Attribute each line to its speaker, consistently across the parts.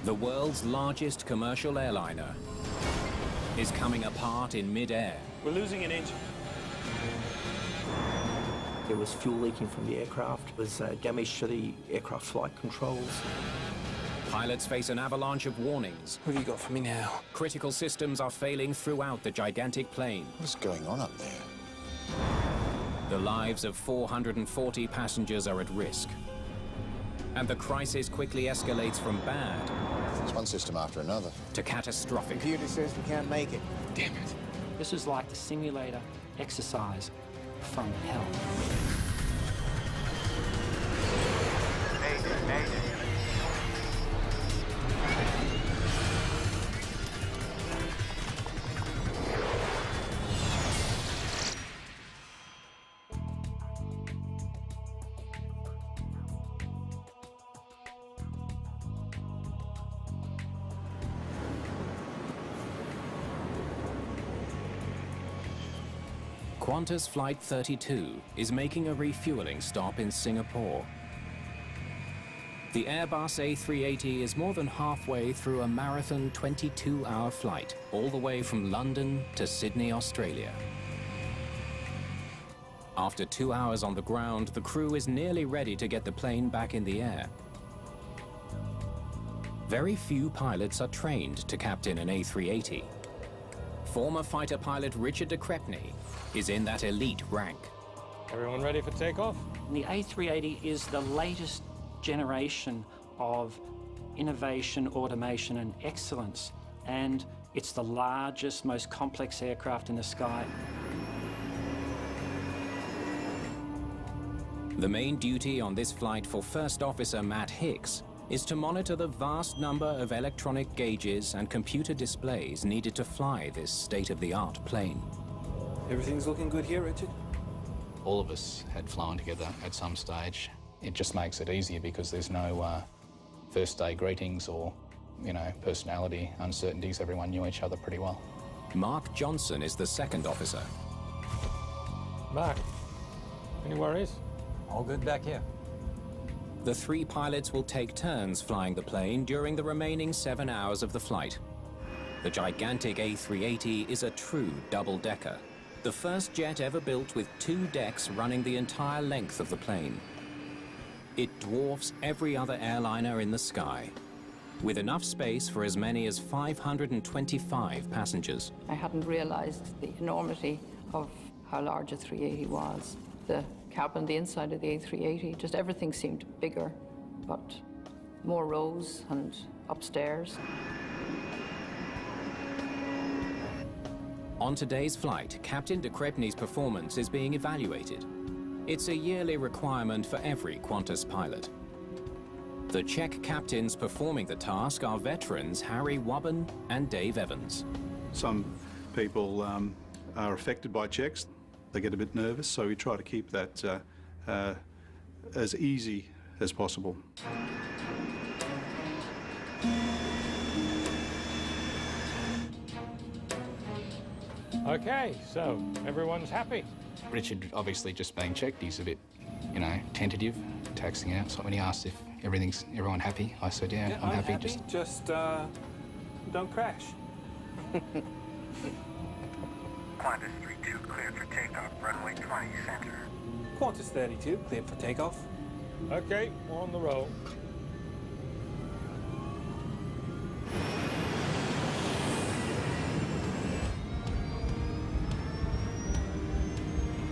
Speaker 1: The world's largest commercial airliner is coming apart in mid-air.
Speaker 2: We're losing an engine.
Speaker 3: There was fuel leaking from the aircraft. There was damage to the aircraft flight controls.
Speaker 1: Pilots face an avalanche of warnings.
Speaker 2: What have you got for me now?
Speaker 1: Critical systems are failing throughout the gigantic plane.
Speaker 4: What's going on up there?
Speaker 1: The lives of 440 passengers are at risk. And the crisis quickly escalates from bad
Speaker 4: It's one system after another.
Speaker 1: to catastrophic.
Speaker 5: Computer says we can't make it.
Speaker 2: Damn it.
Speaker 6: This is like the simulator exercise from hell.
Speaker 1: Qantas Flight 32 is making a refueling stop in Singapore. The Airbus A380 is more than halfway through a marathon 22-hour flight, all the way from London to Sydney, Australia. After 2 hours on the ground, the crew is nearly ready to get the plane back in the air. Very few pilots are trained to captain an A380. Former fighter pilot Richard de Crepney is in that elite rank.
Speaker 2: Everyone ready for takeoff?
Speaker 6: The A380 is the latest generation of innovation, automation, and excellence. And it's the largest, most complex aircraft in the sky.
Speaker 1: The main duty on this flight for First Officer Matt Hicks is to monitor the vast number of electronic gauges and computer displays needed to fly this state-of-the-art plane.
Speaker 2: Everything's looking good here, Richard.
Speaker 7: All of us had flown together at some stage. It just makes it easier because there's no first day greetings or, personality uncertainties. Everyone knew each other pretty well.
Speaker 1: Mark Johnson is the second officer.
Speaker 2: Mark, any worries?
Speaker 8: All good back here.
Speaker 1: The three pilots will take turns flying the plane during the remaining 7 hours of the flight. The gigantic A380 is a true double-decker, the first jet ever built with 2 decks running the entire length of the plane. It dwarfs every other airliner in the sky, with enough space for as many as 525 passengers.
Speaker 9: I hadn't realized the enormity of how large a 380 was. The cabin, the inside of the A380, just everything seemed bigger, but more rows and upstairs.
Speaker 1: On today's flight, Captain de Crepney's performance is being evaluated. It's a yearly requirement for every Qantas pilot. The Czech captains performing the task are veterans Harry Wubben and Dave Evans.
Speaker 10: Some people are affected by checks. They get a bit nervous, so we try to keep that as easy as possible.
Speaker 2: Okay, so everyone's happy.
Speaker 7: Richard, obviously just being checked, he's a bit, tentative, taxing out. So when he asked if everyone happy, I said, yeah, I'm happy.
Speaker 2: Just don't crash.
Speaker 11: Qantas 32 cleared for takeoff, runway 20 center.
Speaker 2: Qantas 32 cleared for takeoff. Okay, we're on the roll.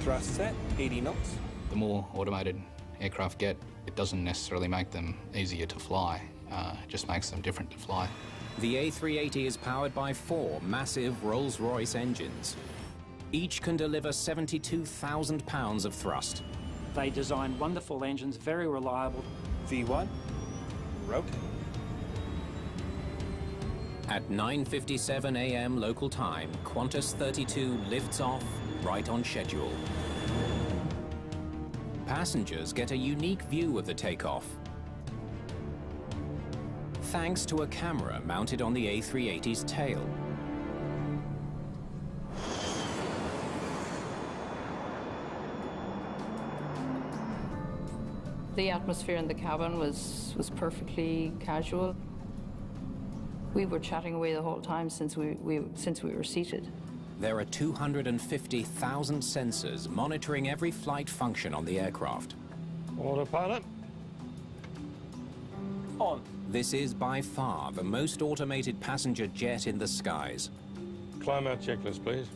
Speaker 2: Thrust set, 80 knots.
Speaker 7: The more automated aircraft get, it doesn't necessarily make them easier to fly. It just makes them different to fly.
Speaker 1: The A380 is powered by 4 massive Rolls-Royce engines. Each can deliver 72,000 pounds of thrust.
Speaker 6: They designed wonderful engines, very reliable.
Speaker 2: V1, rotate.
Speaker 1: At 9:57 a.m. local time, Qantas 32 lifts off right on schedule. Passengers get a unique view of the takeoff, thanks to a camera mounted on the A380's tail.
Speaker 9: The atmosphere in the cabin was perfectly casual. We were chatting away the whole time since we were seated.
Speaker 1: There are 250,000 sensors monitoring every flight function on the aircraft.
Speaker 2: Autopilot. On.
Speaker 1: This is by far the most automated passenger jet in the skies.
Speaker 2: Climb out checklist, please.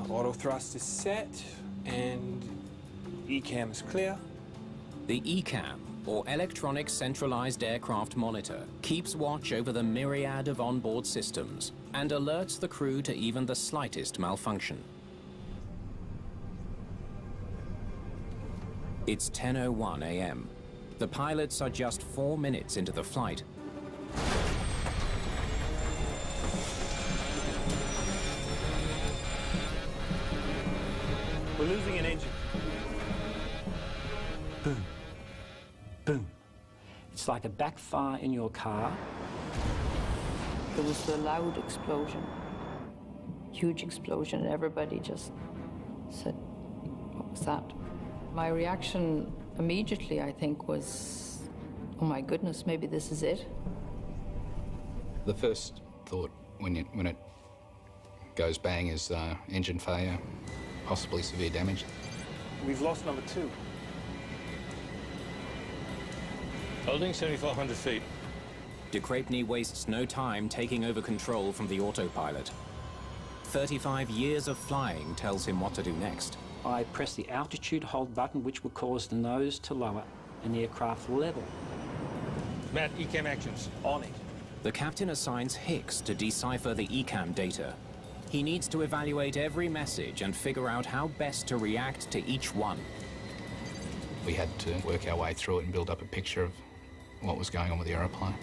Speaker 2: Auto thrust is set, and ECAM is clear.
Speaker 1: The ECAM, or Electronic Centralized Aircraft Monitor, keeps watch over the myriad of onboard systems and alerts the crew to even the slightest malfunction. It's 10:01 a.m. The pilots are just 4 minutes into the flight.
Speaker 2: We're losing an engine. Boom. Boom.
Speaker 6: It's like a backfire in your car.
Speaker 9: There was a loud explosion, huge explosion, and everybody just said, "What was that?" My reaction immediately, I think, was, "Oh my goodness, maybe this is it."
Speaker 7: The first thought when it goes bang is engine failure, possibly severe damage.
Speaker 2: We've lost number 2. Holding 7,400 feet.
Speaker 1: De Crepigny wastes no time taking over control from the autopilot. 35 years of flying tells him what to do next.
Speaker 6: I press the altitude hold button, which will cause the nose to lower and the aircraft level.
Speaker 2: Matt, ECAM actions. On it.
Speaker 1: The captain assigns Hicks to decipher the ECAM data. He needs to evaluate every message and figure out how best to react to each one.
Speaker 7: We had to work our way through it and build up a picture of what was going on with the aeroplane.